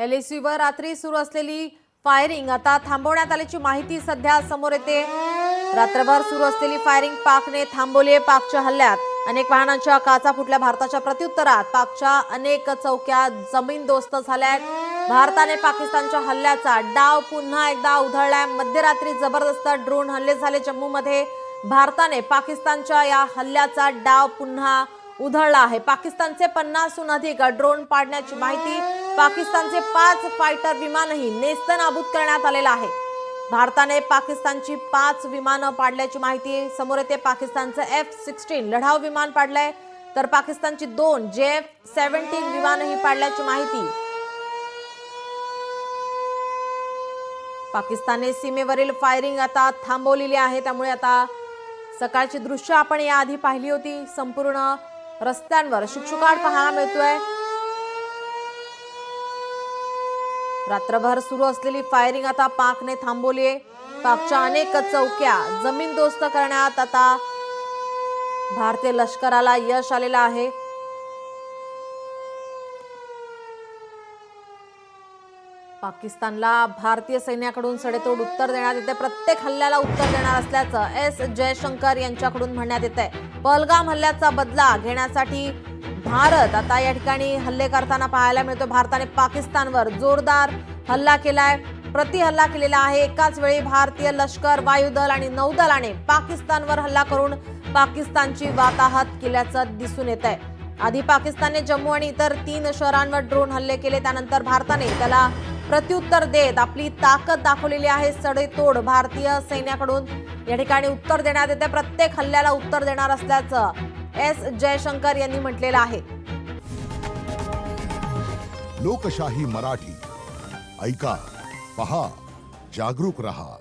एलएसीवर रात्री सुरू असलेली फायरिंग आता थांबवण्यात आल्याची माहिती सध्या समोर येते। रात्रभर सुरू असलेली फायरिंग पाकने थांबवली। पाकच्या हल्ल्यात अनेक वाहनांच्या काचा फुटल्या। भारताच्या प्रत्युत्तरात पाकच्या अनेक चौक्या जमीनदोस्त झाल्या। भारताने पाकिस्तानच्या हल्ल्याचा डाव पुन्हा एकदा उधळलाय। मध्यरात्री जबरदस्त ड्रोन हल्ले झाले जम्मूमध्ये। भारताने पाकिस्तानच्या या हल्ल्याचा डाव पुन्हा उधळला आहे। पाकिस्तानचे 50हून अधिक ड्रोन पाडण्याची माहिती। पाकिस्तानचे 5 फायटर विमानही नेस्तनाबूत करण्यात आलेला आहे। भारताने पाकिस्तानची 5 विमानं पाडल्याची माहिती समोर येते। पाकिस्तानचं F-16 लढाऊ विमान पाडलंय, तर पाकिस्तानची 2 JF-17 विमानही पाडल्याची माहिती। पाकिस्तानने सीमेवरील फायरिंग आता थांबवलेली आहे। त्यामुळे आता सकाळची दृश्य आपण याआधी पाहिली होती। संपूर्ण रस्त्यांवर शुकशुकाट पाहायला मिळतोय। रात्रभर सुरू असलेली फायरिंग आता पाकने थांबवली आहे। पाकच्या अनेक चौक्या जमीनदोस्त करण्यात आता भारतीय लष्कराला यश आलेलं आहे। पाकिस्तानला भारतीय सैन्याकडून सडेतोड उत्तर देण्यात येते। प्रत्येक हल्ल्याला उत्तर देणार असल्याचं एस जयशंकर यांच्याकडून म्हणण्यात येतंय। पहलगाम हल्ल्याचा बदला घेण्यासाठी भारत आता या ठिकाणी हल्ले करताना पाहायला मिळतो। भारताने पाकिस्तानवर जोरदार हल्ला केलाय, प्रतिहल्ला केलेला आहे। एकाच वेळी भारतीय लष्कर, वायुदल आणि नौदलाने पाकिस्तानवर हल्ला करून पाकिस्तानची वाताहत केल्याचं दिसून येत आहे। आधी पाकिस्तानने जम्मू आणि इतर 3 शहरांवर ड्रोन हल्ले केले, त्यानंतर भारताने त्याला प्रत्युत्तर देत आपली ताकद दाखवलेली आहे। सडेतोड भारतीय सैन्याकडून या ठिकाणी उत्तर देण्यात येते। प्रत्येक हल्ल्याला उत्तर देणार असल्याचं एस जयशंकर यांनी म्हटलेलं आहे। लोकशाही मराठी ऐका, पहा, जागरूक रहा।